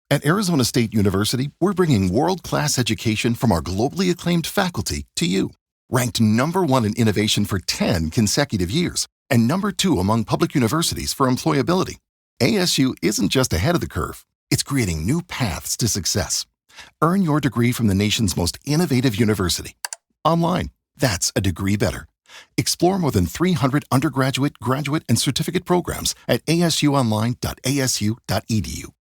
At Arizona State University, we're bringing world-class education from our globally acclaimed faculty to you. Ranked #1 in innovation for 10 consecutive years and #2 among public universities for employability. ASU isn't just ahead of the curve, it's creating new paths to success. Earn your degree from the nation's most innovative university. Online, that's a degree better. Explore more than 300 undergraduate, graduate, and certificate programs at asuonline.asu.edu.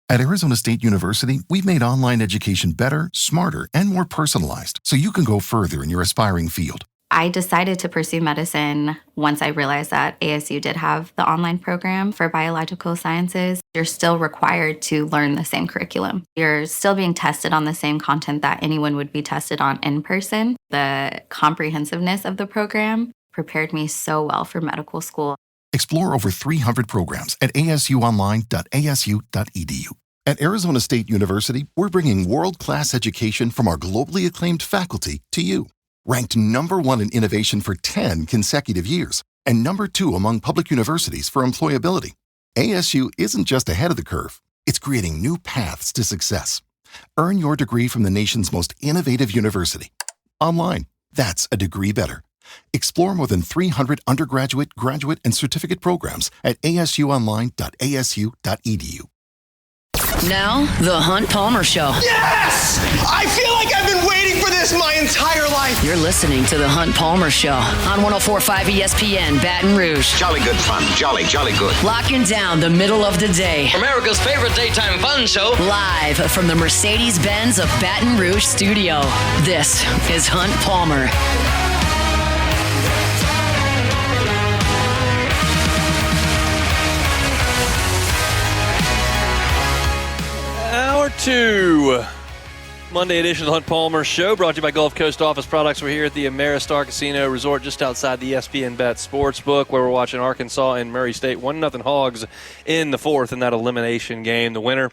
At Arizona State University, we've made online education better, smarter, and more personalized so you can go further in your aspiring field. I decided to pursue medicine once I realized that ASU did have the online program for biological sciences. You're still required to learn the same curriculum. You're still being tested on the same content that anyone would be tested on in person. The comprehensiveness of the program prepared me so well for medical school. Explore over 300 programs at asuonline.asu.edu. At Arizona State University, we're bringing world-class education from our globally acclaimed faculty to you. Ranked #1 in innovation for 10 consecutive years and #2 among public universities for employability. ASU isn't just ahead of the curve, it's creating new paths to success. Earn your degree from the nation's most innovative university. Online, that's a degree better. Explore more than 300 undergraduate, graduate, and certificate programs at asuonline.asu.edu. Now, The Hunt Palmer Show. Yes! I feel like I've been waiting for this my entire life. You're listening to The Hunt Palmer Show on 104.5 ESPN Baton Rouge. Jolly good fun. Jolly good. Locking down the middle of the day. America's favorite daytime fun show. Live from the Mercedes-Benz of Baton Rouge studio. This is Hunt Palmer. Hour 2, Monday edition of the Hunt Palmer Show, brought to you by Gulf Coast Office Products. We're here at the Ameristar Casino Resort just outside the ESPN Bet Sportsbook, where we're watching Arkansas and Murray State 1-0 Hogs in the fourth in that elimination game. The winner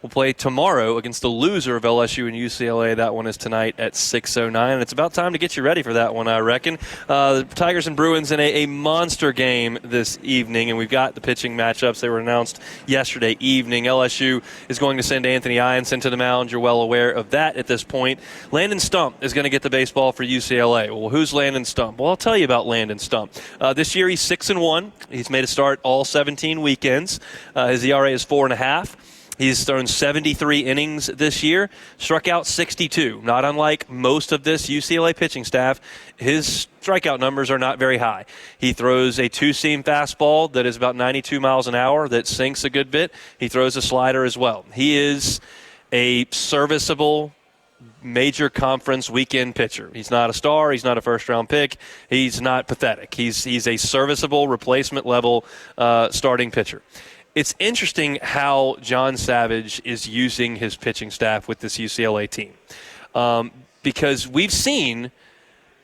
will play tomorrow against the loser of LSU and UCLA. That one is tonight at 6:09. And it's about time to get you ready for that one, I reckon. The Tigers and Bruins in a monster game this evening, and we've got the pitching matchups. They were announced yesterday evening. LSU is going to send Anthony Ianson to the mound. You're well aware of that at this point. Landon Stump is going to get the baseball for UCLA. Well, who's Landon Stump? Well, I'll tell you about Landon Stump. This year he's 6-1. He's made a start all 17 weekends. His ERA is 4.5. He's thrown 73 innings this year, struck out 62. Not unlike most of this UCLA pitching staff, his strikeout numbers are not very high. He throws a two-seam fastball that is about 92 miles an hour that sinks a good bit. He throws a slider as well. He is a serviceable major conference weekend pitcher. He's not a star. He's not a first-round pick. He's not pathetic. He's a serviceable replacement-level starting pitcher. It's interesting how John Savage is using his pitching staff with this UCLA team, because we've seen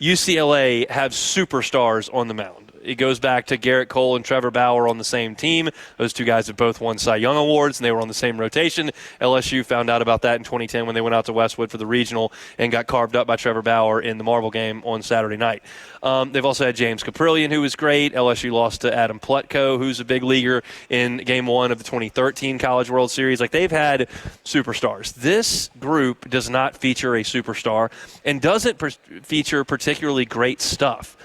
UCLA have superstars on the mound. It goes back to Garrett Cole and Trevor Bauer on the same team. Those two guys have both won Cy Young Awards, and they were on the same rotation. LSU found out about that in 2010 when they went out to Westwood for the regional and got carved up by Trevor Bauer in the Marble game on Saturday night. They've also had James Caprillion, who was great. LSU lost to Adam Plutko, who's a big leaguer in Game 1 of the 2013 College World Series. Like, they've had superstars. This group does not feature a superstar and doesn't feature particularly great stuff.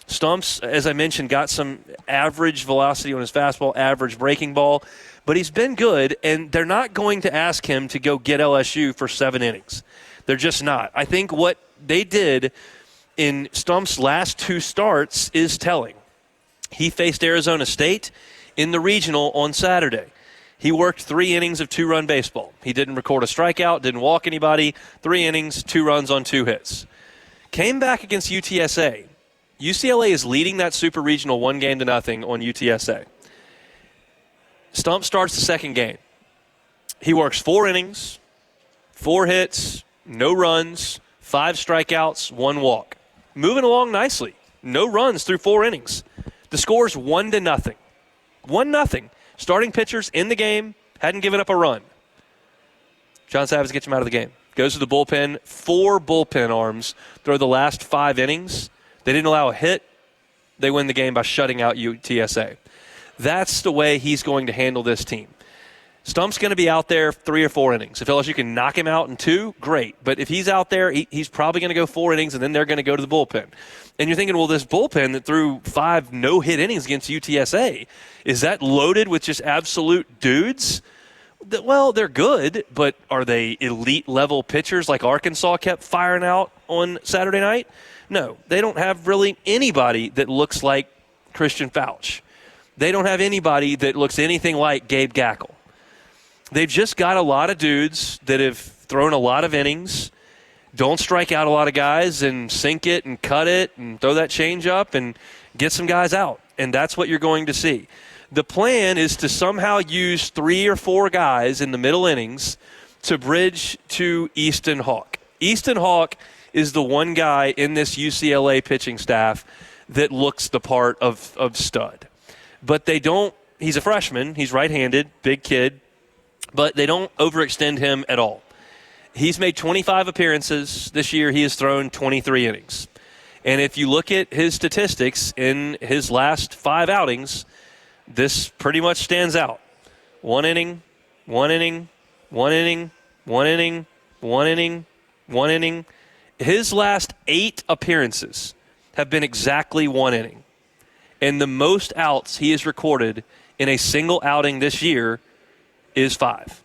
Stumps, as I mentioned, got some average velocity on his fastball, average breaking ball, but he's been good, and they're not going to ask him to go get LSU for 7 innings. They're just not. I think what they did in Stump's last 2 starts is telling. He faced Arizona State in the regional on Saturday. He worked 3 innings of 2-run baseball. He didn't record a strikeout, didn't walk anybody, 3 innings, 2 runs on 2 hits. Came back against UTSA. UCLA is leading that super regional 1-0 on UTSA. Stump starts the second game. He works 4 innings, 4 hits, no runs, 5 strikeouts, 1 walk. Moving along nicely. No runs through 4 innings. The score's 1-0. 1-0. Starting pitchers in the game, hadn't given up a run. John Savage gets him out of the game. Goes to the bullpen. 4 bullpen arms throw the last 5 innings. They didn't allow a hit. They win the game by shutting out UTSA. That's the way he's going to handle this team. Stump's going to be out there 3 or 4 innings. If LSU can knock him out in 2, great. But if he's out there, he's probably going to go 4 innings, and then they're going to go to the bullpen. And you're thinking, well, this bullpen that threw 5 no-hit innings against UTSA, is that loaded with just absolute dudes? Well, they're good, but are they elite-level pitchers like Arkansas kept firing out on Saturday night? No, they don't have really anybody that looks like Christian Fauch. They don't have anybody that looks anything like Gabe Gackle. They've just got a lot of dudes that have thrown a lot of innings, don't strike out a lot of guys, and sink it and cut it and throw that change up and get some guys out. And that's what you're going to see. The plan is to somehow use 3 or 4 guys in the middle innings to bridge to Easton Hawk. Easton Hawk is the one guy in this UCLA pitching staff that looks the part of stud. But they don't – he's a freshman. He's right-handed, big kid. But they don't overextend him at all. He's made 25 appearances this year. He has thrown 23 innings. And if you look at his statistics in his last 5 outings, this pretty much stands out. 1 inning, 1 inning, 1 inning, 1 inning, 1 inning, 1 inning. His last 8 appearances have been exactly 1 inning. And the most outs he has recorded in a single outing this year is 5.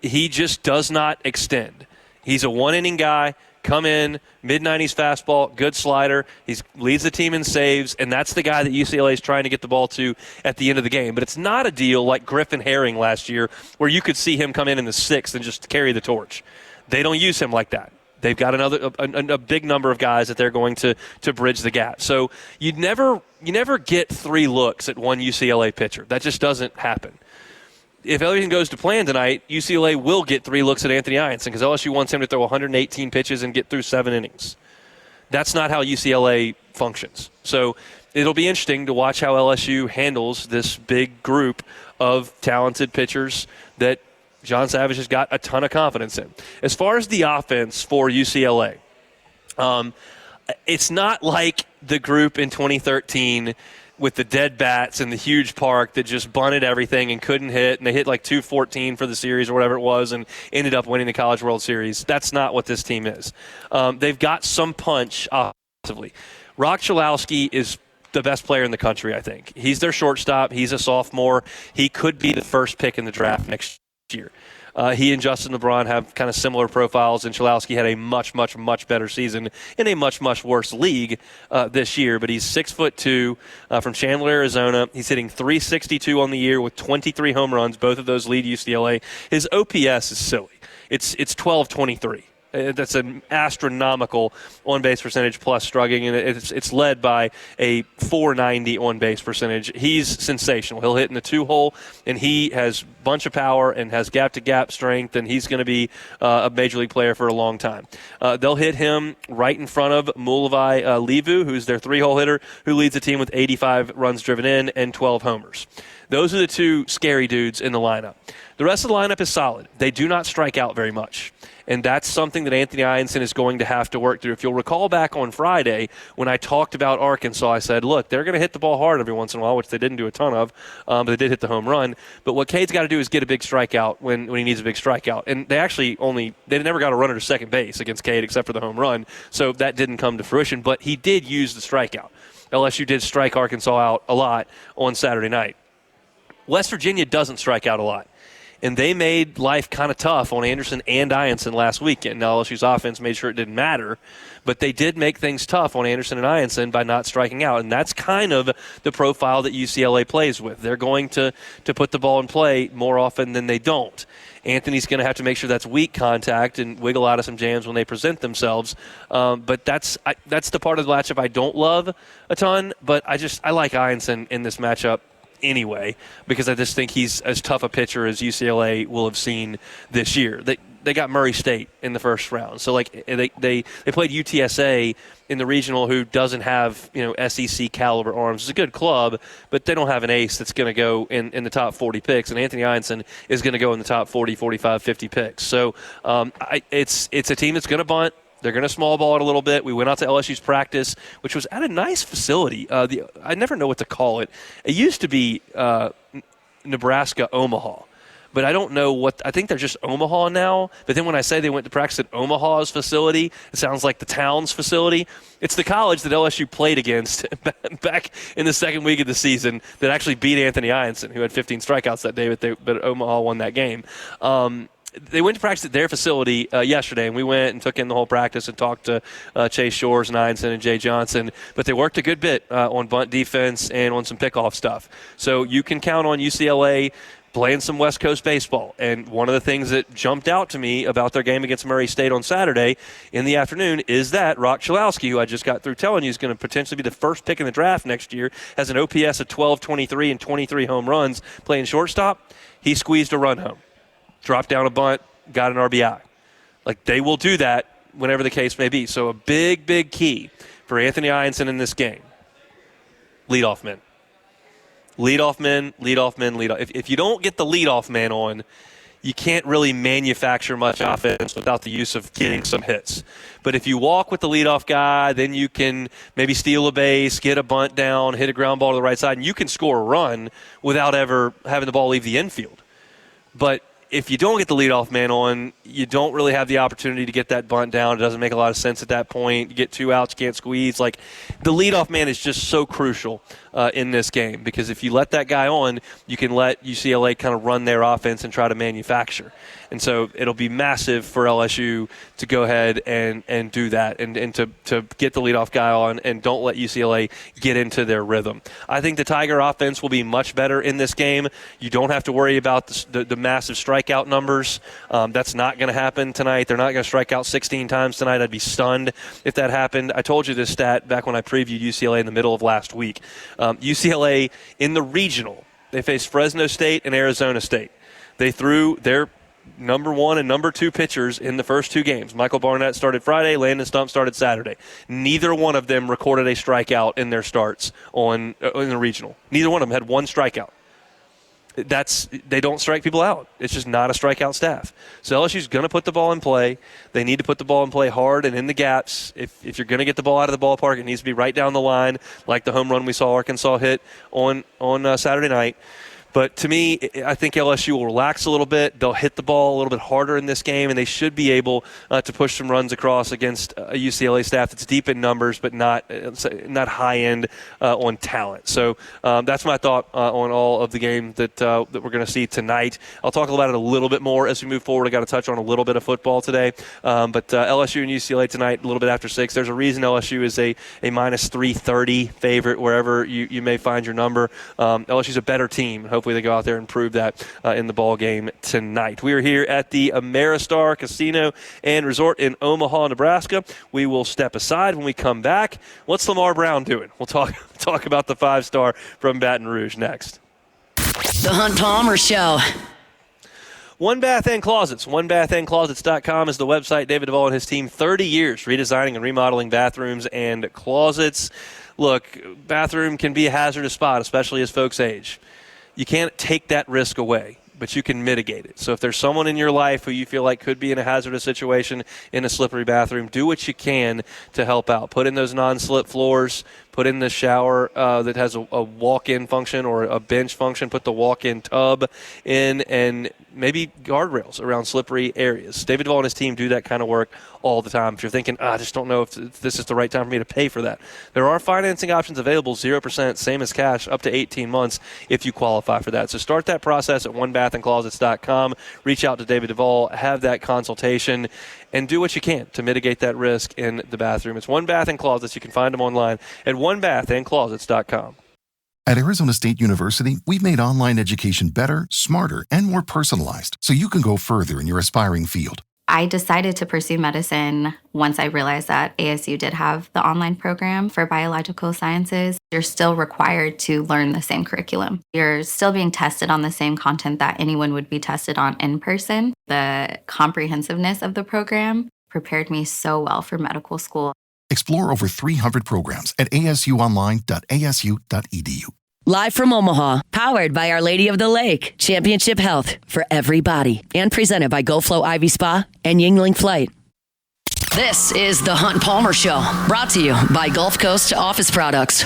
He just does not extend. He's a 1-inning guy, come in, mid-90s fastball, good slider. He leads the team in saves, and that's the guy that UCLA is trying to get the ball to at the end of the game. But it's not a deal like Griffin Herring last year where you could see him come in the 6th and just carry the torch. They don't use him like that. They've got a big number of guys that they're going to bridge the gap. So you never get 3 looks at one UCLA pitcher. That just doesn't happen. If everything goes to plan tonight, UCLA will get 3 looks at Anthony Ianson because LSU wants him to throw 118 pitches and get through 7 innings. That's not how UCLA functions. So it'll be interesting to watch how LSU handles this big group of talented pitchers that John Savage has got a ton of confidence in. As far as the offense for UCLA, it's not like the group in 2013 with the dead bats and the huge park that just bunted everything and couldn't hit, and they hit like 214 for the series or whatever it was and ended up winning the College World Series. That's not what this team is. They've got some punch offensively. Rock Chalowski is the best player in the country, I think. He's their shortstop. He's a sophomore. He could be the first pick in the draft next year. He and Justin LeBron have kind of similar profiles, and Chalowski had a much, much, much better season in a much, much worse league this year. But he's 6'2", from Chandler, Arizona. He's hitting .362 on the year with 23 home runs. Both of those lead UCLA. His OPS is silly. It's 1223. That's an astronomical on-base percentage plus struggling, and it's led by a .490 on-base percentage. He's sensational. He'll hit in the 2-hole, and he has a bunch of power and has gap-to-gap strength, and he's going to be a major league player for a long time. They'll hit him right in front of Mulavai Levu, who's their 3-hole hitter, who leads the team with 85 runs driven in and 12 homers. Those are the 2 scary dudes in the lineup. The rest of the lineup is solid. They do not strike out very much. And that's something that Anthony Ianson is going to have to work through. If you'll recall back on Friday when I talked about Arkansas, I said, look, they're going to hit the ball hard every once in a while, which they didn't do a ton of, but they did hit the home run. But what Cade's got to do is get a big strikeout when he needs a big strikeout. And they never got a runner to second base against Cade except for the home run, so that didn't come to fruition. But he did use the strikeout. LSU did strike Arkansas out a lot on Saturday night. West Virginia doesn't strike out a lot. And they made life kind of tough on Anderson and Ianson last weekend. Now, LSU's offense made sure it didn't matter, but they did make things tough on Anderson and Ianson by not striking out. And that's kind of the profile that UCLA plays with. They're going to put the ball in play more often than they don't. Anthony's going to have to make sure that's weak contact and wiggle out of some jams when they present themselves. But that's the part of the matchup I don't love a ton, but I like Ianson in this matchup anyway, because I just think he's as tough a pitcher as UCLA will have seen this year. They got Murray State in the first round, so like they played UTSA in the regional, who doesn't have SEC caliber arms. It's a good club, but they don't have an ace that's going to go in the top 40 picks, and Anthony Ianson is going to go in the top 40, 45, 50 picks. So it's a team that's going to bunt. They're going to small ball it a little bit. We went out to LSU's practice, which was at a nice facility. I never know what to call it. It used to be Nebraska Omaha. But I don't know I think they're just Omaha now. But then when I say they went to practice at Omaha's facility, it sounds like the town's facility. It's the college that LSU played against back in the second week of the season that actually beat Anthony Ianson, who had 15 strikeouts that day, but Omaha won that game. They went to practice at their facility yesterday, and we went and took in the whole practice and talked to Chase Shores and Ianson and Jay Johnson. But they worked a good bit on bunt defense and on some pickoff stuff. So you can count on UCLA playing some West Coast baseball. And one of the things that jumped out to me about their game against Murray State on Saturday in the afternoon is that Rock Chalowski, who I just got through telling you is going to potentially be the first pick in the draft next year, has an OPS of 12-23 and 23 home runs playing shortstop. He squeezed a run home, dropped down a bunt, got an RBI. Like, they will do that whenever the case may be. So a big, big key for Anthony Ianson in this game, leadoff men. Leadoff men. If you don't get the leadoff man on, you can't really manufacture much offense without the use of getting some hits. But if you walk with the leadoff guy, then you can maybe steal a base, get a bunt down, hit a ground ball to the right side, and you can score a run without ever having the ball leave the infield. But if you don't get the leadoff man on, you don't really have the opportunity to get that bunt down. It doesn't make a lot of sense at that point. You get 2 outs, you can't squeeze. Like, the leadoff man is just so crucial in this game, because if you let that guy on, you can let UCLA kind of run their offense and try to manufacture. And so it'll be massive for LSU to go ahead and do that and to get the leadoff guy on and don't let UCLA get into their rhythm. I think the Tiger offense will be much better in this game. You don't have to worry about the massive strikeout numbers. That's not going to happen tonight. They're not going to strike out 16 times tonight. I'd be stunned if that happened. I told you this stat back when I previewed UCLA in the middle of last week. UCLA in the regional, they faced Fresno State and Arizona State. They threw their number 1 and number 2 pitchers in the first 2 games. Michael Barnett started Friday, Landon Stump started Saturday. Neither one of them recorded a strikeout in their starts in the regional. Neither one of them had 1 strikeout. They don't strike people out. It's just not a strikeout staff. So LSU's going to put the ball in play. They need to put the ball in play hard and in the gaps. If you're going to get the ball out of the ballpark, it needs to be right down the line, like the home run we saw Arkansas hit on Saturday night. But to me, I think LSU will relax a little bit. They'll hit the ball a little bit harder in this game, and they should be able to push some runs across against a UCLA staff that's deep in numbers but not high-end on talent. So that's my thought on all of the game that we're going to see tonight. I'll talk about it a little bit more as we move forward. I got to touch on a little bit of football today. But LSU and UCLA tonight, a little bit after 6. There's a reason LSU is a minus 330 favorite wherever you may find your number. LSU's a better team. Hopefully they go out there and prove that in the ball game tonight. We are here at the Ameristar Casino and Resort in Omaha, Nebraska. We will step aside when we come back. What's Lamar Brown doing? We'll talk about the 5-star from Baton Rouge next. The Hunt Palmer Show. One Bath and Closets. OneBathAndClosets.com is the website. David Duvall and his team, 30 years redesigning and remodeling bathrooms and closets. Look, bathroom can be a hazardous spot, especially as folks age. You can't take that risk away, but you can mitigate it. So if there's someone in your life who you feel like could be in a hazardous situation in a slippery bathroom, do what you can to help out. Put in those non-slip floors. Put in the shower that has a walk-in function or a bench function. Put the walk-in tub in, and maybe guardrails around slippery areas. David Duvall and his team do that kind of work all the time. If you're thinking, I just don't know if this is the right time for me to pay for that, there are financing options available, 0%, same as cash, up to 18 months if you qualify for that. So start that process at OneBathAndClosets.com. Reach out to David Duvall, have that consultation, and do what you can to mitigate that risk in the bathroom. It's One Bath and Closets. You can find them online at OneBathAndClosets.com. At Arizona State University, we've made online education better, smarter, and more personalized so you can go further in your aspiring field. I decided to pursue medicine once I realized that ASU did have the online program for biological sciences. You're still required to learn the same curriculum. You're still being tested on the same content that anyone would be tested on in person. The comprehensiveness of the program prepared me so well for medical school. Explore over 300 programs at asuonline.asu.edu. Live from Omaha, powered by Our Lady of the Lake, Championship Health for everybody, and presented by GoFlow Ivy Spa and Yingling Flight. This is the Hunt Palmer Show, brought to you by Gulf Coast Office Products.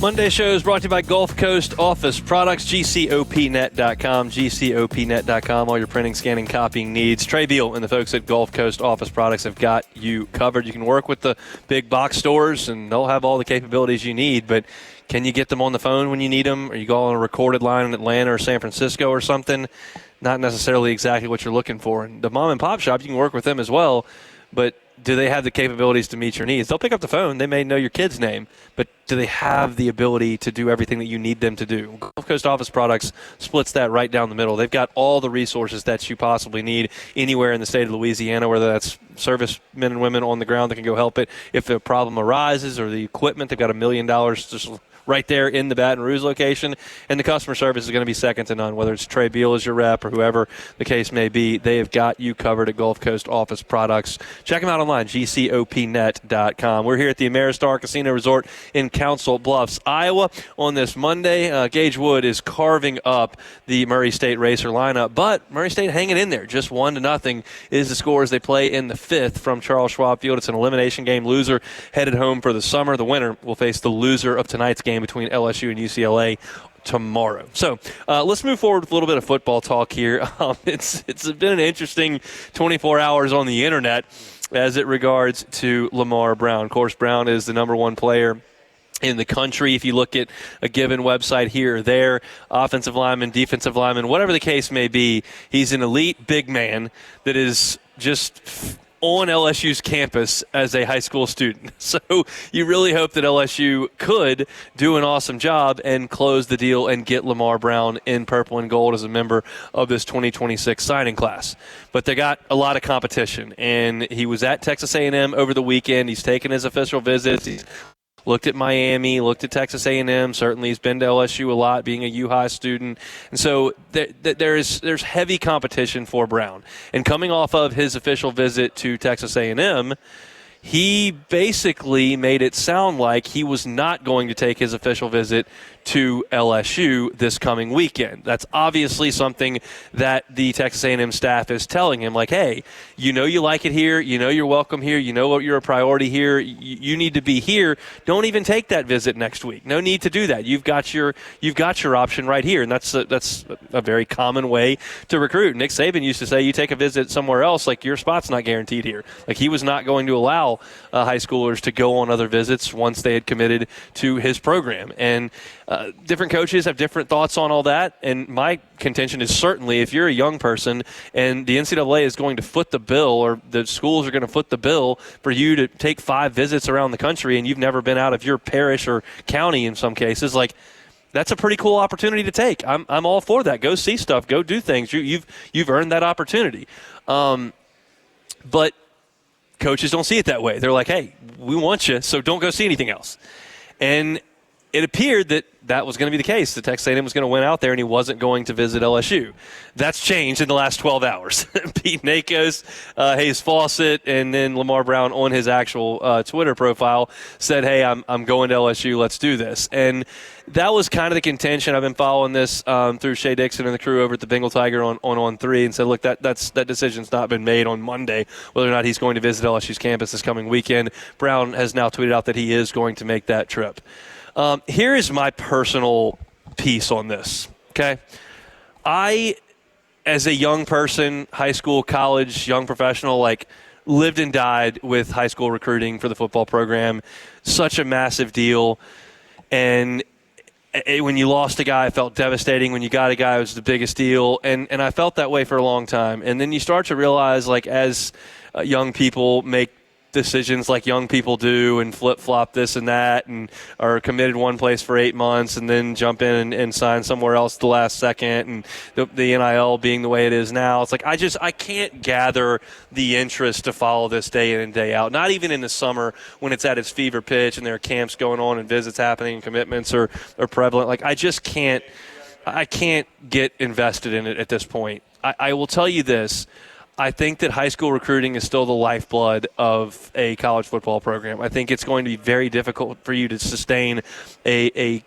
Monday show is brought to you by Gulf Coast Office Products, GCOPnet.com, GCOPnet.com, all your printing, scanning, copying needs. Trey Beal and the folks at Gulf Coast Office Products have got you covered. You can work with the big box stores, and they'll have all the capabilities you need, but can you get them on the phone when you need them? Or you go on a recorded line in Atlanta or San Francisco or something? Not necessarily exactly what you're looking for. And the mom and pop shop, you can work with them as well, but do they have the capabilities to meet your needs? They'll pick up the phone. They may know your kid's name, but do they have the ability to do everything that you need them to do? Gulf Coast Office Products splits that right down the middle. They've got all the resources that you possibly need anywhere in the state of Louisiana, whether that's servicemen and women on the ground that can go help it. If a problem arises or the equipment, they've got $1 million just right there in the Baton Rouge location, and the customer service is going to be second to none. Whether it's Trey Beal as your rep or whoever the case may be, they have got you covered at Gulf Coast Office Products. Check them out online, GCOPnet.com. We're here at the Ameristar Casino Resort in Council Bluffs, Iowa. On this Monday, Gage Wood is carving up the Murray State Racer lineup, but Murray State hanging in there. Just 1-0 is the score as they play in the fifth from Charles Schwab Field. It's an elimination game. Loser headed home for the summer. The winner will face the loser of tonight's game between LSU and UCLA tomorrow. So let's move forward with a little bit of football talk here. It's been an interesting 24 hours on the internet as it regards to Lamar Brown. Of course, Brown is the number one player in the country. If you look at a given website here or there, offensive lineman, defensive lineman, whatever the case may be, he's an elite big man that is just on LSU's campus as a high school student. So you really hope that LSU could do an awesome job and close the deal and get Lamar Brown in purple and gold as a member of this 2026 signing class. But they got a lot of competition, and he was at Texas A&M over the weekend. He's taken his official visits. He's looked at Miami, looked at Texas A&M. Certainly he's been to LSU a lot, being a U-High student. And so there's heavy competition for Brown. And coming off of his official visit to Texas A&M, he basically made it sound like he was not going to take his official visit to LSU this coming weekend. That's obviously something that the Texas A&M staff is telling him, like, hey, you know you like it here, you know you're welcome here, you know you're a priority here, you need to be here. Don't even take that visit next week. No need to do that. You've got your option right here, and that's a very common way to recruit. Nick Saban used to say, you take a visit somewhere else, like your spot's not guaranteed here. Like he was not going to allow high schoolers to go on other visits once they had committed to his program. And different coaches have different thoughts on all that, and my contention is certainly if you're a young person and the NCAA is going to foot the bill, or the schools are going to foot the bill for you to take 5 visits around the country and you've never been out of your parish or county in some cases, like that's a pretty cool opportunity to take. I'm all for that. Go see stuff. Go do things. You've earned that opportunity. But coaches don't see it that way. They're like, hey, we want you, so don't go see anything else. And it appeared that was going to be the case. The Texas A&M was going to win out there, and he wasn't going to visit LSU. That's changed in the last 12 hours. Pete Nakos, Hayes Fawcett, and then Lamar Brown on his actual Twitter profile said, hey, I'm going to LSU. Let's do this. And that was kind of the contention. I've been following this through Shea Dixon and the crew over at the Bengal Tiger on 3 and said, look, that decision's not been made on Monday, whether or not he's going to visit LSU's campus this coming weekend. Brown has now tweeted out that he is going to make that trip. Here is my personal piece on this, okay? I, as a young person, high school, college, young professional, like lived and died with high school recruiting for the football program. Such a massive deal. And when you lost a guy, it felt devastating. When you got a guy, it was the biggest deal. And I felt that way for a long time. And then you start to realize, like, as young people make decisions like young people do and flip-flop this and that and are committed one place for 8 months and then jump in and sign somewhere else the last second, and the NIL being the way it is now, it's like I can't gather the interest to follow this day in and day out, not even in the summer when it's at its fever pitch and there are camps going on and visits happening and commitments are prevalent. Like I can't get invested in it at this point. I will tell you this. I think that high school recruiting is still the lifeblood of a college football program. I think it's going to be very difficult for you to sustain a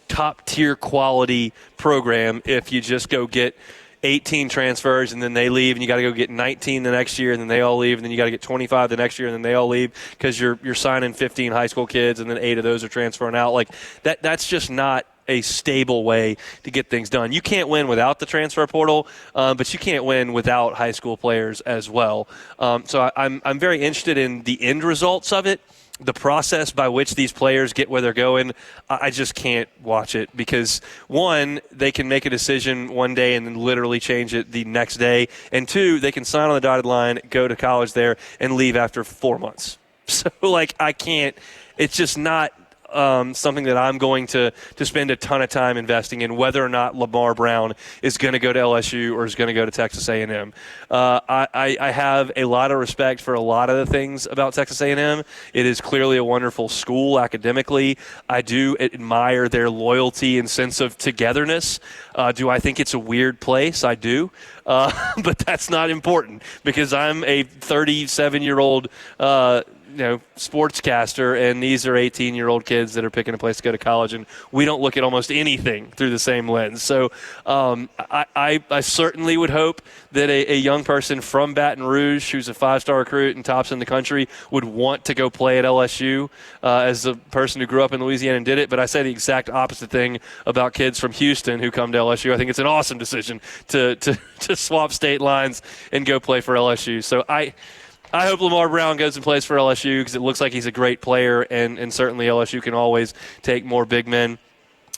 top-tier quality program if you just go get 18 transfers, and then they leave, and you got to go get 19 the next year, and then they all leave, and then you got to get 25 the next year, and then they all leave because you're signing 15 high school kids, and then 8 of those are transferring out. Like that's just not a stable way to get things done. You can't win without the transfer portal, but you can't win without high school players as well. So I'm very interested in the end results of it. The process by which these players get where they're going, I just can't watch it because, one, they can make a decision one day and then literally change it the next day, and two, they can sign on the dotted line, go to college there, and leave after 4 months. So, I can't – it's just not something that I'm going to spend a ton of time investing in, whether or not Lamar Brown is going to go to LSU or is going to go to Texas A&M. I have a lot of respect for a lot of the things about Texas A&M. It is clearly a wonderful school academically. I do admire their loyalty and sense of togetherness. Do I think it's a weird place? I do. But that's not important because I'm a 37-year-old sportscaster, and these are 18-year-old kids that are picking a place to go to college, and we don't look at almost anything through the same lens. So I certainly would hope that a young person from Baton Rouge who's a 5-star recruit and tops in the country would want to go play at LSU as a person who grew up in Louisiana and did it. But I say the exact opposite thing about kids from Houston who come to LSU. I think it's an awesome decision to swap state lines and go play for LSU. So I hope Lamar Brown goes and plays for LSU because it looks like he's a great player, and certainly LSU can always take more big men.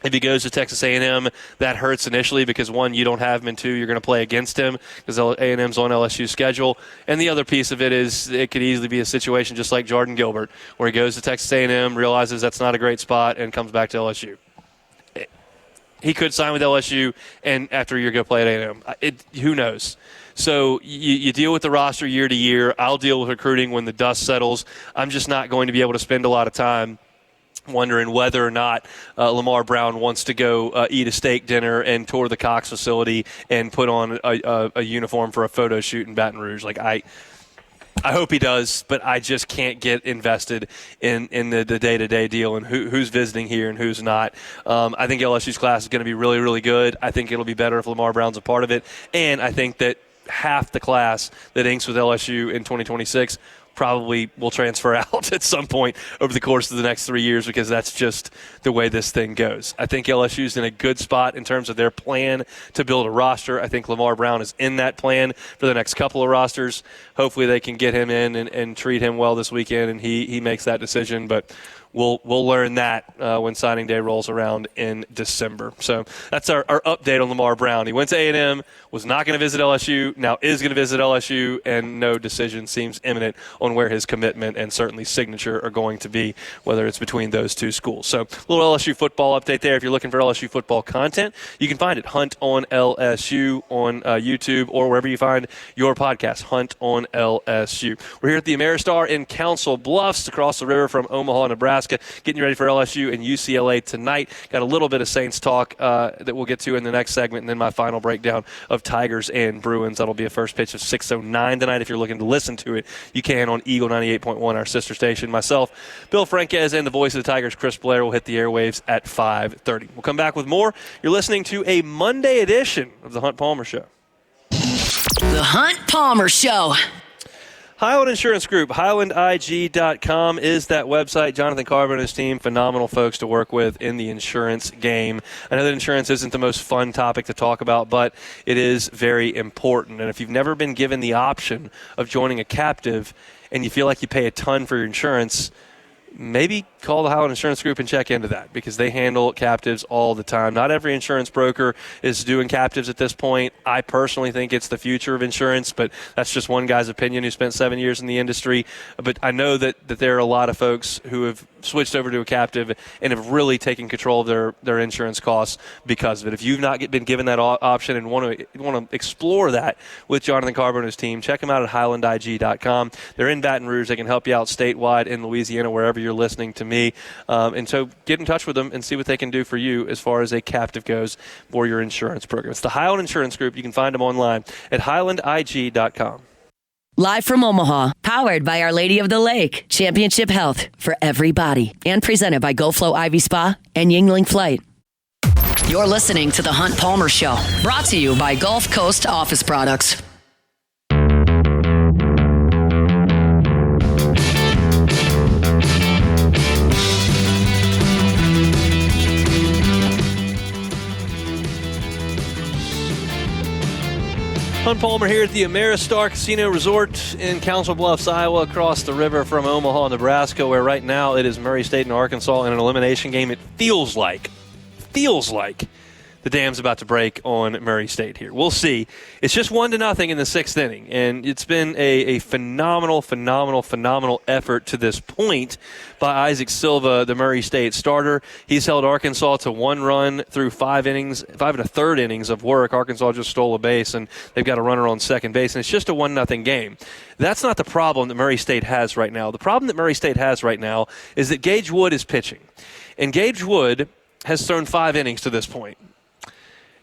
If he goes to Texas A&M, that hurts initially because, one, you don't have him, and two, you're going to play against him because A&M's on LSU's schedule. And the other piece of it is it could easily be a situation just like Jordan Gilbert, where he goes to Texas A&M, realizes that's not a great spot, and comes back to LSU. He could sign with LSU, and after a year go play at A&M. Who knows? So you deal with the roster year to year. I'll deal with recruiting when the dust settles. I'm just not going to be able to spend a lot of time wondering whether or not Lamar Brown wants to go eat a steak dinner and tour the Cox facility and put on a uniform for a photo shoot in Baton Rouge. I hope he does, but I just can't get invested in the day-to-day deal and who's visiting here and who's not. I think LSU's class is going to be really, really good. I think it'll be better if Lamar Brown's a part of it. And I think that half the class that inks with LSU in 2026 probably will transfer out at some point over the course of the next 3 years because that's just the way this thing goes. I think LSU's in a good spot in terms of their plan to build a roster. I think Lamar Brown is in that plan for the next couple of rosters. Hopefully they can get him in and treat him well this weekend, and he makes that decision. But we'll learn that when signing day rolls around in December. So that's our update on Lamar Brown. He went to A&M, was not going to visit LSU, now is going to visit LSU, and no decision seems imminent on where his commitment and certainly signature are going to be, whether it's between those two schools. So a little LSU football update there. If you're looking for LSU football content, you can find it, Hunt on LSU on YouTube or wherever you find your podcast, Hunt on LSU. We're here at the Ameristar in Council Bluffs across the river from Omaha, Nebraska, getting you ready for LSU and UCLA tonight. Got a little bit of Saints talk that we'll get to in the next segment, and then my final breakdown of Tigers and Bruins. That'll be a first pitch of 6:09 tonight. If you're looking to listen to it, you can on Eagle 98.1, our sister station. Myself, Bill Franquez, and the voice of the Tigers, Chris Blair, will hit the airwaves at 5:30. We'll come back with more. You're listening to a Monday edition of the Hunt Palmer Show. The Hunt Palmer Show. Highland Insurance Group, HighlandIG.com is that website. Jonathan Carver and his team, phenomenal folks to work with in the insurance game. I know that insurance isn't the most fun topic to talk about, but it is very important. And if you've never been given the option of joining a captive and you feel like you pay a ton for your insurance, maybe call the Highland Insurance Group and check into that because they handle captives all the time. Not every insurance broker is doing captives at this point. I personally think it's the future of insurance, but that's just one guy's opinion who spent 7 years in the industry. But I know that there are a lot of folks who have switched over to a captive and have really taken control of their insurance costs because of it. If you've not been given that option and want to explore that with Jonathan Carver and his team, check them out at HighlandIG.com. They're in Baton Rouge. They can help you out statewide in Louisiana, wherever you're listening to me. And so get in touch with them and see what they can do for you as far as a captive goes for your insurance program. It's the Highland Insurance Group. You can find them online at HighlandIG.com. Live from Omaha, powered by Our Lady of the Lake, Championship Health for everybody, and presented by GoFlow Ivy Spa and Yingling Flight. You're listening to The Hunt Palmer Show, brought to you by Gulf Coast Office Products. Hunt Palmer here at the Ameristar Casino Resort in Council Bluffs, Iowa, across the river from Omaha, Nebraska, where right now it is Murray State and Arkansas in an elimination game. It feels like the dam's about to break on Murray State here. We'll see. It's just 1-0 in the sixth inning, and it's been a phenomenal effort to this point by Isaac Silva, the Murray State starter. He's held Arkansas to 1 run through 5 1/3 innings of work. Arkansas just stole a base, and they've got a runner on second base, and it's just a 1-0 game. That's not the problem that Murray State has right now. The problem that Murray State has right now is that Gage Wood is pitching, and Gage Wood has thrown 5 innings to this point.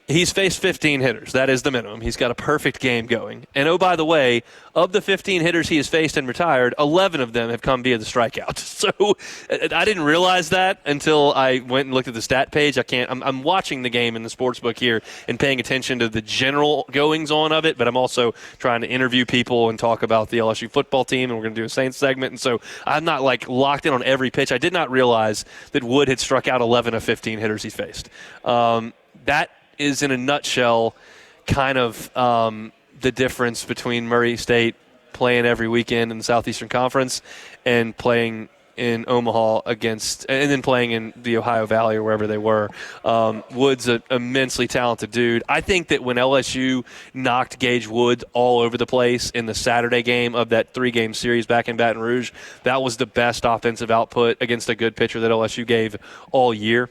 He's faced 15 hitters. That is the minimum. He's got a perfect game going. And, oh, by the way, of the 15 hitters he has faced and retired, 11 of them have come via the strikeout. So I didn't realize that until I went and looked at the stat page. I'm watching the game in the sports book here and paying attention to the general goings-on of it, but I'm also trying to interview people and talk about the LSU football team, and we're going to do a Saints segment. And so I'm not, locked in on every pitch. I did not realize that Wood had struck out 11 of 15 hitters he's faced. That is, in a nutshell, kind of the difference between Murray State playing every weekend in the Southeastern Conference and playing in Omaha and then playing in the Ohio Valley or wherever they were. Wood's an immensely talented dude. I think that when LSU knocked Gage Wood all over the place in the Saturday game of that 3-game series back in Baton Rouge, that was the best offensive output against a good pitcher that LSU gave all year.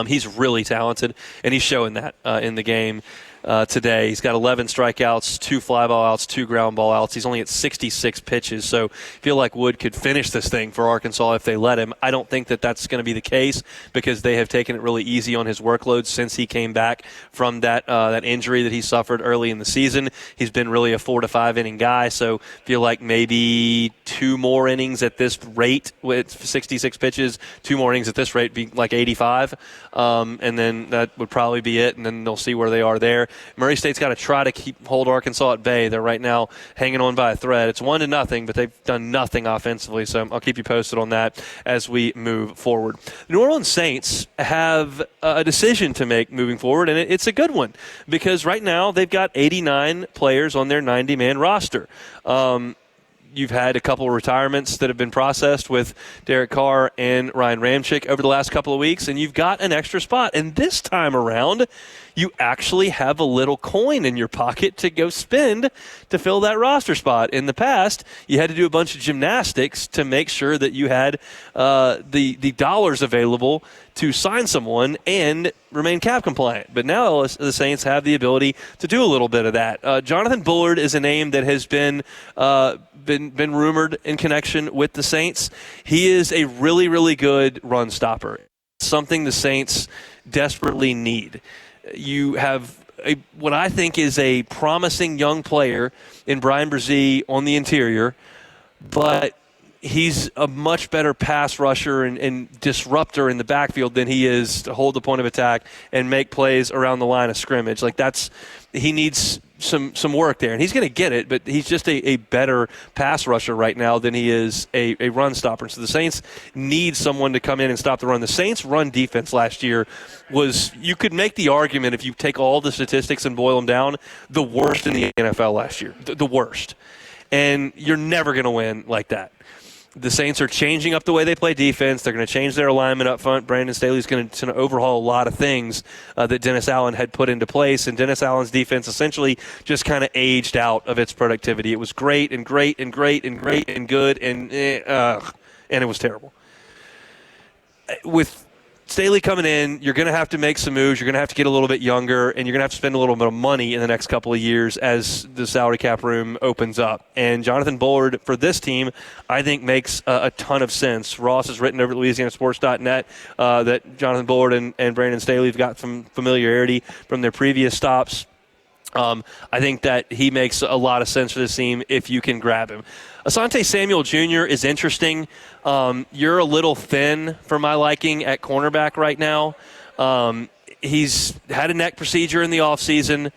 He's really talented, and he's showing that in the game today. He's got 11 strikeouts, 2 fly ball outs, 2 ground ball outs. He's only at 66 pitches, so I feel like Wood could finish this thing for Arkansas if they let him. I don't think that that's going to be the case because they have taken it really easy on his workload since he came back from that injury that he suffered early in the season. He's been really a 4 to 5 inning guy, so I feel like maybe 2 more innings at this rate with 66 pitches, 2 more innings at this rate be like 85, and then that would probably be it, and then they'll see where they are there. Murray State's got to try to hold Arkansas at bay. They're right now hanging on by a thread. It's 1-0, but they've done nothing offensively, so I'll keep you posted on that as we move forward. The New Orleans Saints have a decision to make moving forward, and it's a good one because right now they've got 89 players on their 90-man roster. You've had a couple of retirements that have been processed with Derek Carr and Ryan Ramczyk over the last couple of weeks, and you've got an extra spot. And this time around, you actually have a little coin in your pocket to go spend to fill that roster spot. In the past, you had to do a bunch of gymnastics to make sure that you had the dollars available to sign someone and remain cap compliant. But now the Saints have the ability to do a little bit of that. Jonathan Bullard is a name that has been rumored in connection with the Saints. He is a really, really good run stopper, something the Saints desperately need. You have what I think is a promising young player in Brian Brzee on the interior, but he's a much better pass rusher and disruptor in the backfield than he is to hold the point of attack and make plays around the line of scrimmage. He needs some work there, and he's going to get it, but he's just a better pass rusher right now than he is a run stopper. So the Saints need someone to come in and stop the run. The Saints' run defense last year was, you could make the argument if you take all the statistics and boil them down, the worst in the NFL last year, the worst. And you're never going to win like that. The Saints are changing up the way they play defense. They're going to change their alignment up front. Brandon Staley's going to overhaul a lot of things that Dennis Allen had put into place. And Dennis Allen's defense essentially just kind of aged out of its productivity. It was great and great and great and great and good, and it was terrible. With Staley coming in, you're going to have to make some moves. You're going to have to get a little bit younger, and you're going to have to spend a little bit of money in the next couple of years as the salary cap room opens up. And Jonathan Bullard for this team, I think, makes a ton of sense. Ross has written over at LouisianaSports.net that Jonathan Bullard and Brandon Staley have got some familiarity from their previous stops. I think that he makes a lot of sense for this team if you can grab him. Asante Samuel Jr. is interesting. You're a little thin for my liking at cornerback right now. he's had a neck procedure in the offseason.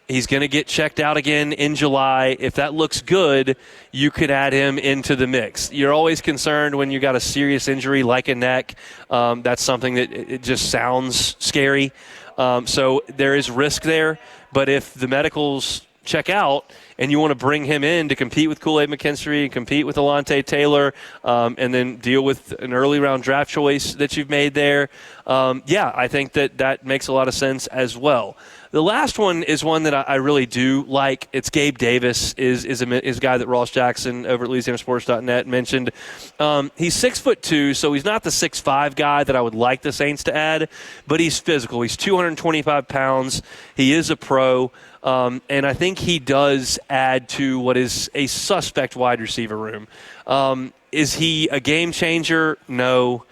He's going to get checked out again in July. If that looks good, you could add him into the mix. You're always concerned when you got a serious injury like a neck. That's something that it just sounds scary. So there is risk there. But if the medicals check out and you want to bring him in to compete with Kool-Aid McKinstry and compete with Alontae Taylor and then deal with an early round draft choice that you've made there, I think that makes a lot of sense as well. The last one is one that I really do like. It's Gabe Davis, is a guy that Ross Jackson over at LouisianaSports.net mentioned. He's 6'2", so he's not the 6'5" guy that I would like the Saints to add, but he's physical. He's 225 pounds. He is a pro, and I think he does add to what is a suspect wide receiver room. Is he a game changer? No.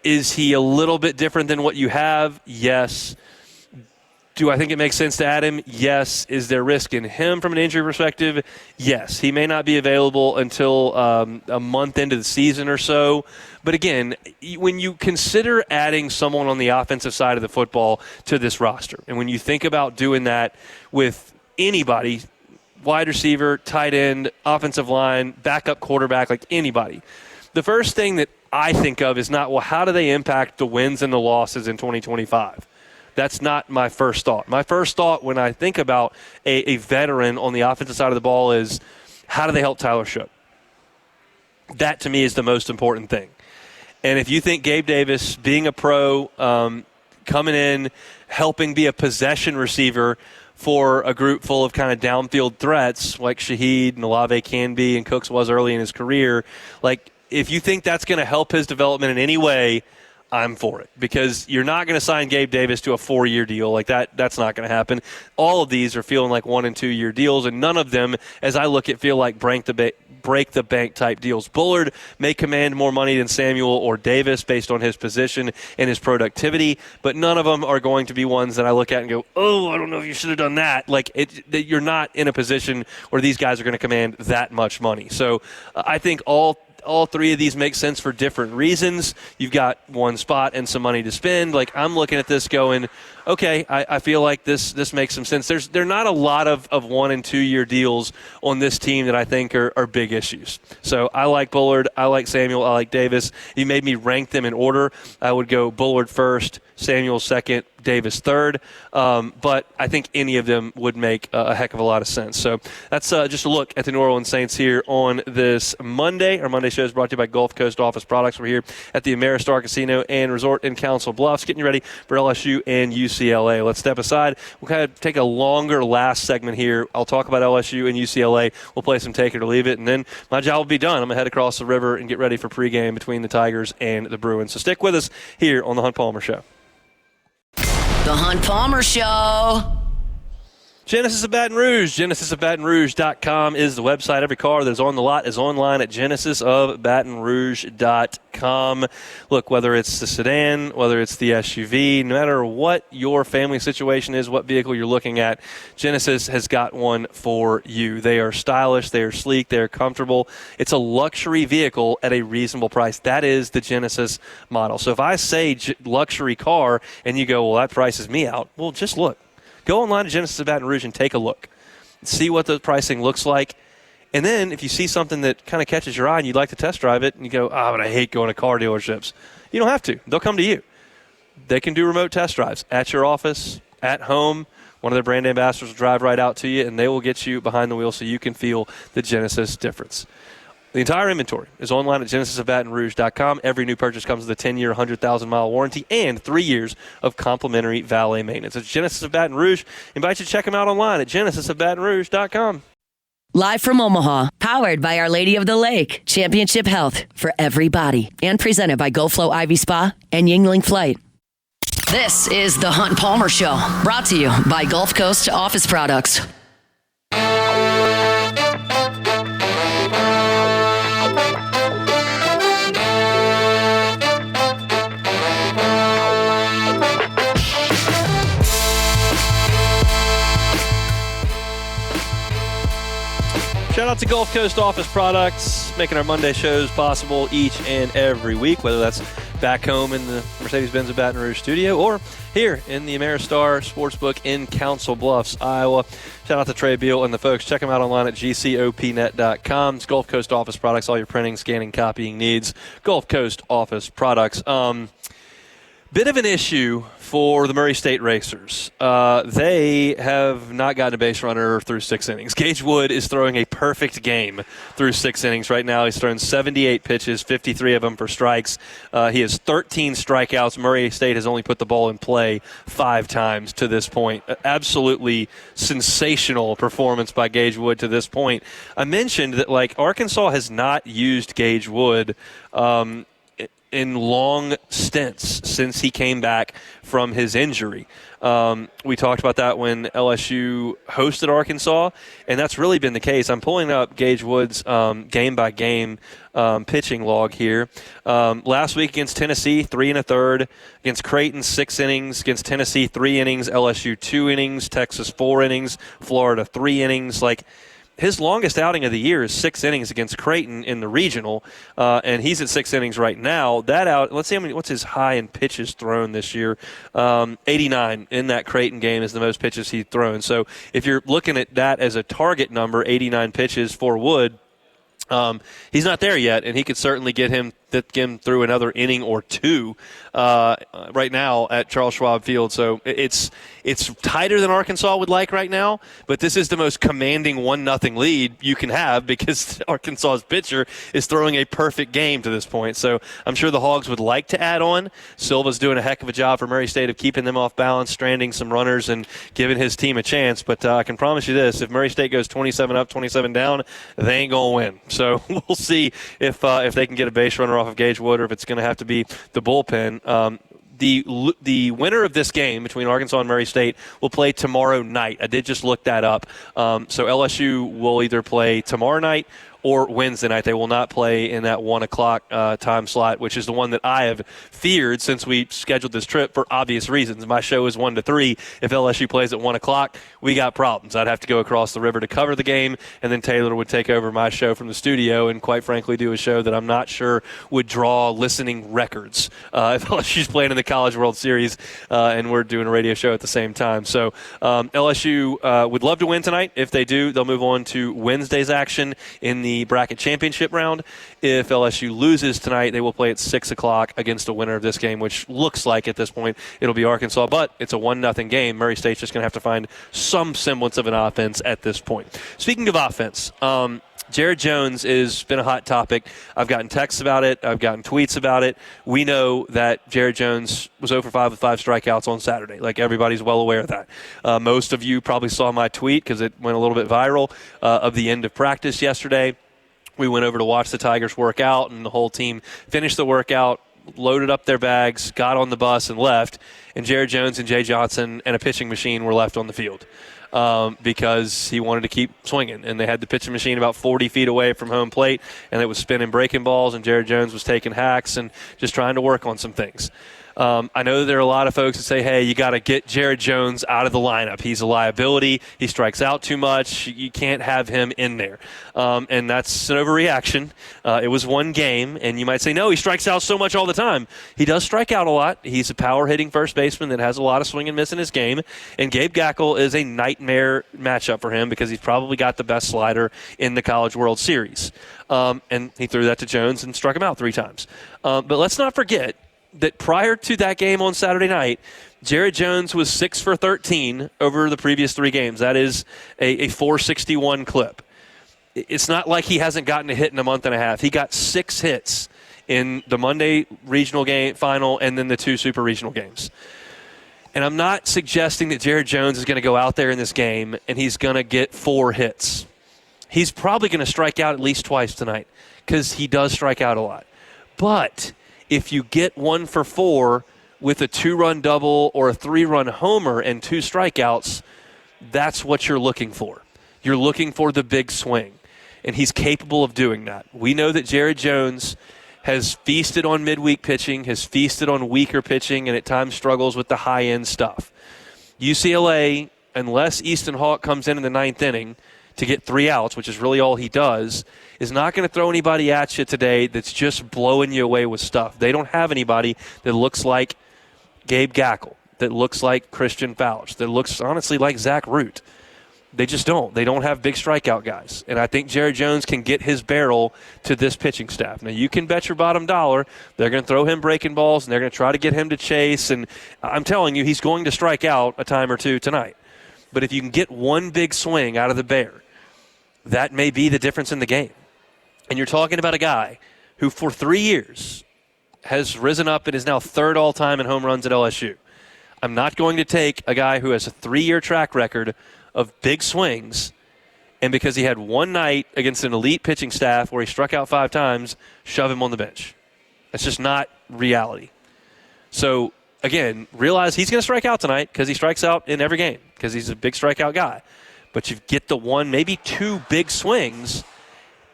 Is he a little bit different than what you have? Yes. Do I think it makes sense to add him? Yes. Is there risk in him from an injury perspective? Yes. He may not be available until a month into the season or so. But again, when you consider adding someone on the offensive side of the football to this roster, and when you think about doing that with anybody, wide receiver, tight end, offensive line, backup quarterback, like anybody, the first thing that I think of is not, well, how do they impact the wins and the losses in 2025? That's not my first thought. My first thought when I think about a veteran on the offensive side of the ball is, how do they help Tyler Shough? That, to me, is the most important thing. And if you think Gabe Davis, being a pro, coming in, helping be a possession receiver for a group full of kind of downfield threats like Shaheed and Olave can be and Cooks was early in his career, like if you think that's going to help his development in any way, I'm for it, because you're not going to sign Gabe Davis to a 4-year deal like that. That's not going to happen. All of these are feeling like 1- and 2-year deals, and none of them, as I look at, feel like break the bank type deals. Bullard may command more money than Samuel or Davis based on his position and his productivity, but none of them are going to be ones that I look at and go, oh, I don't know if you should have done that. Like, you're not in a position where these guys are going to command that much money. So I think all three of these make sense for different reasons. You've got one spot and some money to spend. Like, I'm looking at this going, okay, I feel like this makes some sense. There are not a lot of 1- and 2-year deals on this team that I think are big issues. So I like Bullard, I like Samuel, I like Davis. You made me rank them in order. I would go Bullard first, Samuel second, Davis third. But I think any of them would make a heck of a lot of sense. So that's just a look at the New Orleans Saints here on this Monday. Our Monday show is brought to you by Gulf Coast Office Products. We're here at the Ameristar Casino and Resort in Council Bluffs, getting you ready for LSU and UCLA. Let's step aside. We'll kind of take a longer last segment here. I'll talk about LSU and UCLA. We'll play some Take It or Leave It, and then my job will be done. I'm going to head across the river and get ready for pregame between the Tigers and the Bruins. So stick with us here on The Hunt Palmer Show. The Hunt Palmer Show. Genesis of Baton Rouge. GenesisofBatonRouge.com is the website. Every car that is on the lot is online at GenesisofBatonRouge.com. Look, whether it's the sedan, whether it's the SUV, no matter what your family situation is, what vehicle you're looking at, Genesis has got one for you. They are stylish, they are sleek, they are comfortable. It's a luxury vehicle at a reasonable price. That is the Genesis model. So if I say luxury car and you go, well, that prices me out, well, just look. Go online to Genesis of Baton Rouge and take a look. See what the pricing looks like. And then if you see something that kind of catches your eye and you'd like to test drive it and you go, but I hate going to car dealerships. You don't have to. They'll come to you. They can do remote test drives at your office, at home. One of their brand ambassadors will drive right out to you, and they will get you behind the wheel so you can feel the Genesis difference. The entire inventory is online at GenesisofBatonRouge.com. Every new purchase comes with a 10-year, 100,000-mile warranty and 3 years of complimentary valet maintenance. It's Genesis of Baton Rouge. Invite you to check them out online at GenesisofBatonRouge.com. Live from Omaha, powered by Our Lady of the Lake, Championship Health for everybody, and presented by GoFlow Ivy Spa and Yingling Flight. This is the Hunt Palmer Show, brought to you by Gulf Coast Office Products. Shout out to Gulf Coast Office Products, making our Monday shows possible each and every week, whether that's back home in the Mercedes-Benz of Baton Rouge studio, or here in the Ameristar Sportsbook in Council Bluffs, Iowa. Shout out to Trey Beal and the folks. Check them out online at gcopnet.com. It's Gulf Coast Office Products, all your printing, scanning, copying needs. Gulf Coast Office Products. Bit of an issue for the Murray State Racers. They have not gotten a base runner through 6 innings. Gage Wood is throwing a perfect game through 6 innings right now. He's thrown 78 pitches, 53 of them for strikes. He has 13 strikeouts. Murray State has only put the ball in play 5 times to this point. Absolutely sensational performance by Gage Wood to this point. I mentioned that Arkansas has not used Gage Wood in long stints since he came back from his injury. We talked about that when LSU hosted Arkansas, and that's really been the case. I'm pulling up Gage Wood's game-by-game pitching log here. Last week against Tennessee, 3 1/3. Against Creighton, 6 innings. Against Tennessee, 3 innings. LSU, 2 innings. Texas, 4 innings. Florida, 3 innings. His longest outing of the year is 6 innings against Creighton in the regional, and he's at 6 innings right now. That out, let's see what's his high in pitches thrown this year. 89 in that Creighton game is the most pitches he's thrown. So if you're looking at that as a target number, 89 pitches for Wood, he's not there yet, and he could certainly get him through another inning or 2 right now at Charles Schwab Field. So it's tighter than Arkansas would like right now, but this is the most commanding 1-0 lead you can have because Arkansas's pitcher is throwing a perfect game to this point. So I'm sure the Hogs would like to add on. Silva's doing a heck of a job for Murray State of keeping them off balance, stranding some runners, and giving his team a chance. But I can promise you this, if Murray State goes 27 up, 27 down, they ain't going to win. So we'll see if they can get a base runner off of Gage Wood, or if it's going to have to be the bullpen. The winner of this game between Arkansas and Murray State will play tomorrow night. I did just look that up. So LSU will either play tomorrow night or Wednesday night. They will not play in that 1 o'clock time slot, which is the one that I have feared since we scheduled this trip for obvious reasons. My show is 1 to 3. If LSU plays at 1 o'clock, we got problems. I'd have to go across the river to cover the game, and then Taylor would take over my show from the studio and, quite frankly, do a show that I'm not sure would draw listening records if LSU's playing in the College World Series and we're doing a radio show at the same time. So LSU would love to win tonight. If they do, they'll move on to Wednesday's action in the bracket championship round. If LSU loses tonight, they will play at 6 o'clock against a winner of this game, which looks like at this point it'll be Arkansas, but it's a 1-0 game. Murray State's just going to have to find some semblance of an offense at this point. Speaking of offense, Jared Jones has been a hot topic. I've gotten texts about it. I've gotten tweets about it. We know that Jared Jones was 0 for 5 with 5 strikeouts on Saturday. Everybody's well aware of that. Most of you probably saw my tweet because it went a little bit viral of the end of practice yesterday. We went over to watch the Tigers work out, and the whole team finished the workout, loaded up their bags, got on the bus, and left. And Jared Jones and Jay Johnson and a pitching machine were left on the field because he wanted to keep swinging. And they had the pitching machine about 40 feet away from home plate, and it was spinning breaking balls, and Jared Jones was taking hacks and just trying to work on some things. I know that there are a lot of folks that say, hey, you got to get Jared Jones out of the lineup. He's a liability. He strikes out too much. You can't have him in there. And that's an overreaction. It was one game, and you might say, no, he strikes out so much all the time. He does strike out a lot. He's a power-hitting first baseman that has a lot of swing and miss in his game. And Gabe Gackle is a nightmare matchup for him because he's probably got the best slider in the College World Series. And he threw that to Jones and struck him out 3 times. But let's not forget that prior to that game on Saturday night, Jared Jones was 6 for 13 over the previous 3 games. That is a 461 clip. It's not like he hasn't gotten a hit in a month and a half. He got 6 hits in the Monday regional game final and then the 2 super regional games. And I'm not suggesting that Jared Jones is going to go out there in this game and he's going to get 4 hits. He's probably going to strike out at least twice tonight because he does strike out a lot. But if you get 1 for 4 with a 2-run double or a 3-run homer and 2 strikeouts, that's what you're looking for. You're looking for the big swing, and he's capable of doing that. We know that Jared Jones has feasted on midweek pitching, has feasted on weaker pitching, and at times struggles with the high-end stuff. UCLA, unless Easton Hawk comes in the 9th inning, to get 3 outs, which is really all he does, is not going to throw anybody at you today that's just blowing you away with stuff. They don't have anybody that looks like Gabe Gackle, that looks like Christian Fouch, that looks honestly like Zach Root. They just don't. They don't have big strikeout guys. And I think Jerry Jones can get his barrel to this pitching staff. Now, you can bet your bottom dollar they're going to throw him breaking balls, and they're going to try to get him to chase. And I'm telling you, he's going to strike out a time or two tonight. But if you can get one big swing out of the Bear, that may be the difference in the game. And you're talking about a guy who for 3 years has risen up and is now third all-time in home runs at LSU. I'm not going to take a guy who has a 3-year track record of big swings, and because he had one night against an elite pitching staff where he struck out 5 times, shove him on the bench. That's just not reality. So, again, realize he's going to strike out tonight because he strikes out in every game because he's a big strikeout guy. But you get the one, maybe 2 big swings,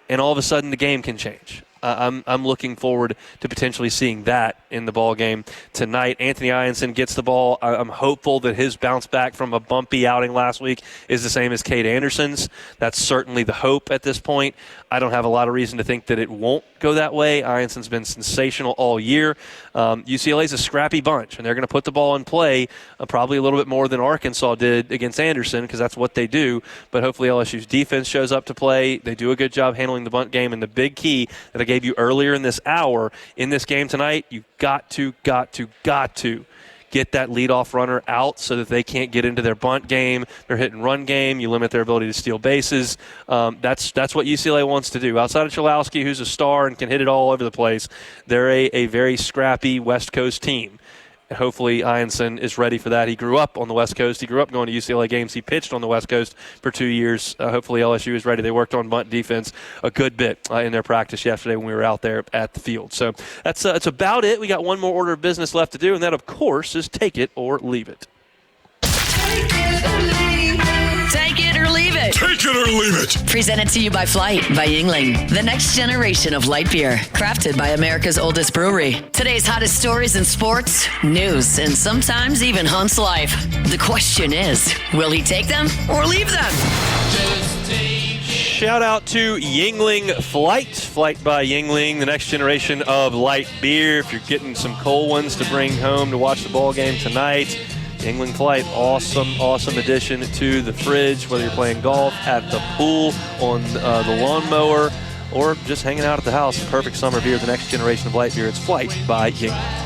and all of a sudden the game can change. I'm looking forward to potentially seeing that in the ball game tonight. Anthony Ianson gets the ball. I'm hopeful that his bounce back from a bumpy outing last week is the same as Cade Anderson's. That's certainly the hope at this point. I don't have a lot of reason to think that it won't go that way. Ianson's been sensational all year. UCLA's a scrappy bunch, and they're going to put the ball in play probably a little bit more than Arkansas did against Anderson because that's what they do. But hopefully LSU's defense shows up to play. They do a good job handling the bunt game. And the big key that I gave you earlier in this hour in this game tonight, you've got to get that leadoff runner out so that they can't get into their bunt game, their hit and run game. You limit their ability to steal bases. That's what UCLA wants to do. Outside of Chalowski, who's a star and can hit it all over the place, they're a very scrappy West Coast team. And hopefully Ianson is ready for that. He grew up on the West Coast. He grew up going to UCLA games. He pitched on the West Coast for 2 years. Hopefully LSU is ready. They worked on bunt defense a good bit in their practice yesterday when we were out there at the field. So that's about it. We got one more order of business left to do, and that, of course, is take it or leave it. Take it or leave it. Take it or leave it. Presented to you by Flight by Yingling, the next generation of light beer, crafted by America's oldest brewery. Today's hottest stories in sports, news, and sometimes even Hunt's life. The question is, will he take them or leave them? Shout out to Yingling Flight by Yingling, the next generation of light beer. If you're getting some cold ones to bring home to watch the ball game tonight, Yingling Flight, awesome addition to the fridge, whether you're playing golf, at the pool, on the lawnmower, or just hanging out at the house. Perfect summer beer, the next generation of light beer. It's Flight by Yingling.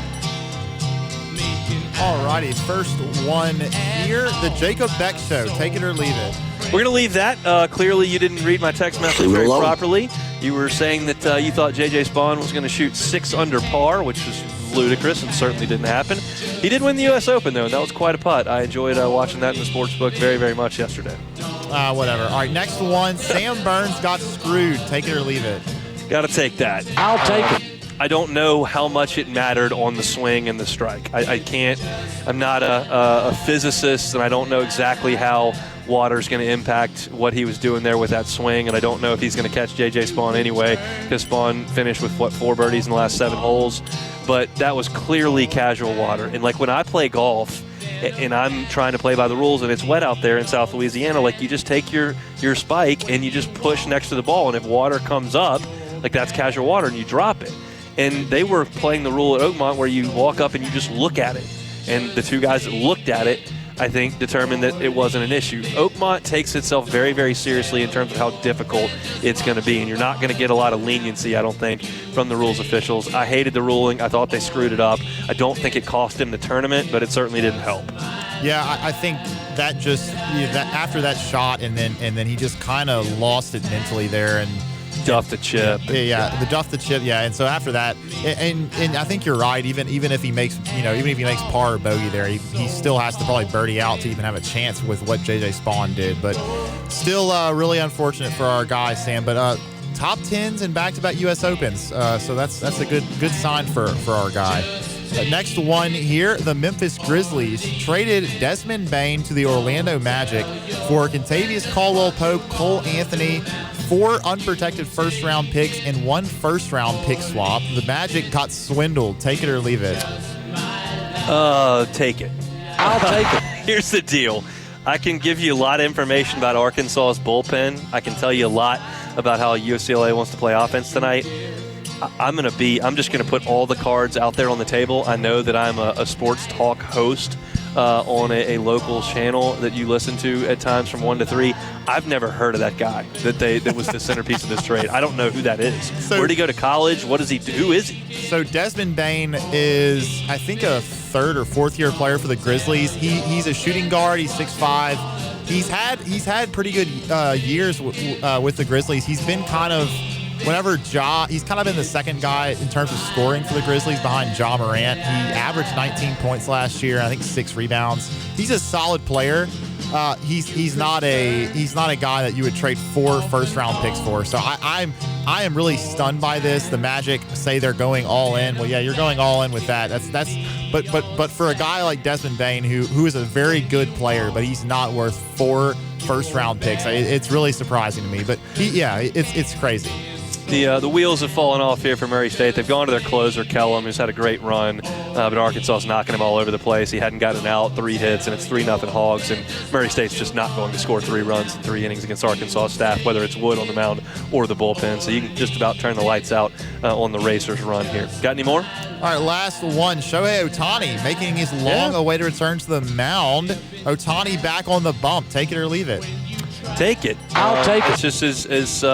All righty, first one here, the Jacob Beck Show. Take it or leave it. We're going to leave that. Clearly, you didn't read my text message very properly. You were saying that you thought J.J. Spawn was going to shoot 6 under par, which was ludicrous and certainly didn't happen. He did win the U.S. Open, though, and that was quite a putt. I enjoyed watching that in the sports book very, very much yesterday. Whatever. All right, next one, Sam Burns got screwed. Take it or leave it. Got to take that. I'll take it. I don't know how much it mattered on the swing and the strike. I can't. I'm not a physicist, and I don't know exactly how water's going to impact what he was doing there with that swing, and I don't know if he's going to catch J.J. Spawn anyway, because Spawn finished with, 4 birdies in the last 7 holes. But that was clearly casual water. And, like, when I play golf and I'm trying to play by the rules and it's wet out there in South Louisiana, like, you just take your spike and you just push next to the ball, and if water comes up, like, that's casual water, and you drop it. And they were playing the rule at Oakmont where you walk up and you just look at it. And the 2 guys that looked at it, I think, determined that it wasn't an issue. Oakmont takes itself very, very seriously in terms of how difficult it's going to be. And you're not going to get a lot of leniency, I don't think, from the rules officials. I hated the ruling. I thought they screwed it up. I don't think it cost him the tournament, but it certainly didn't help. Yeah, I think that just after that shot, and then he just kind of lost it mentally there and duff the chip. Yeah, the duff the chip. Yeah, and so after that, and I think you're right. Even if he makes par or bogey there, he still has to probably birdie out to even have a chance with what J.J. Spawn did. But still, really unfortunate for our guy Sam. But top 10s and back-to-back U.S. Opens. So that's a good sign for our guy. Next one here, the Memphis Grizzlies traded Desmond Bain to the Orlando Magic for Kentavious Caldwell-Pope, Cole Anthony, 4 unprotected first-round picks, and 1 first-round pick swap. The Magic got swindled. Take it or leave it. Take it. I'll take it. Here's the deal. I can give you a lot of information about Arkansas's bullpen. I can tell you a lot about how UCLA wants to play offense tonight. I'm just going to put all the cards out there on the table. I know that I'm a sports talk host on a local channel that you listen to at times from 1 to 3. I've never heard of that guy that was the centerpiece of this trade. I don't know who that is. So, where did he go to college? What does he do? Who is he? So Desmond Bain is, I think, a third or fourth year player for the Grizzlies. He's a shooting guard. He's 6'5". He's had pretty good years with the Grizzlies. He's been kind of he's kind of been the second guy in terms of scoring for the Grizzlies behind Ja Morant. He averaged 19 points last year, I think 6 rebounds. He's a solid player. He's not a guy that you would trade 4 first-round picks for. So I am really stunned by this. The Magic say they're going all in. Well, yeah, you're going all in with that. But for a guy like Desmond Bain, who is a very good player, but he's not worth 4 first-round picks. It's really surprising to me. But it's crazy. The wheels have fallen off here for Murray State. They've gone to their closer, Kellum, who's had a great run, but Arkansas is knocking him all over the place. He hadn't gotten out, 3 hits, and it's 3-0 Hogs, and Murray State's just not going to score 3 runs in 3 innings against Arkansas staff, whether it's Wood on the mound or the bullpen. So you can just about turn the lights out on the Racers' run here. Got any more? All right, last one. Shohei Ohtani making his long-awaited return to the mound. Ohtani back on the bump. Take it or leave it. Take it. I'll take it. It's just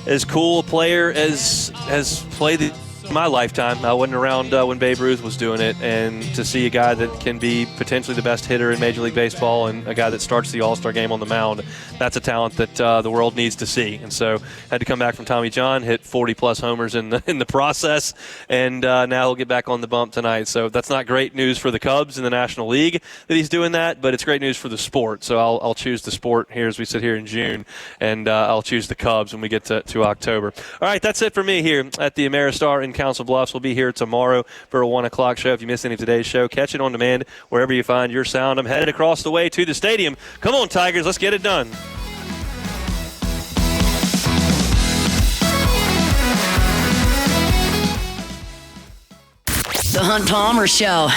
as cool a player as has played in my lifetime. I wasn't around when Babe Ruth was doing it, and to see a guy that can be potentially the best hitter in Major League Baseball and a guy that starts the All-Star game on the mound, that's a talent that the world needs to see. And so had to come back from Tommy John, hit 40-plus homers in the process, and now he'll get back on the bump tonight. So that's not great news for the Cubs in the National League that he's doing that, but it's great news for the sport. So I'll choose the sport here as we sit here in June, and I'll choose the Cubs when we get to October. All right, that's it for me here at the Ameristar in Council Bluffs. We'll be here tomorrow for a 1 o'clock show. If you missed any of today's show, catch it on demand wherever you find your sound. I'm headed across the way to the stadium. Come on, Tigers, let's get it done. The Hunt Palmer Show.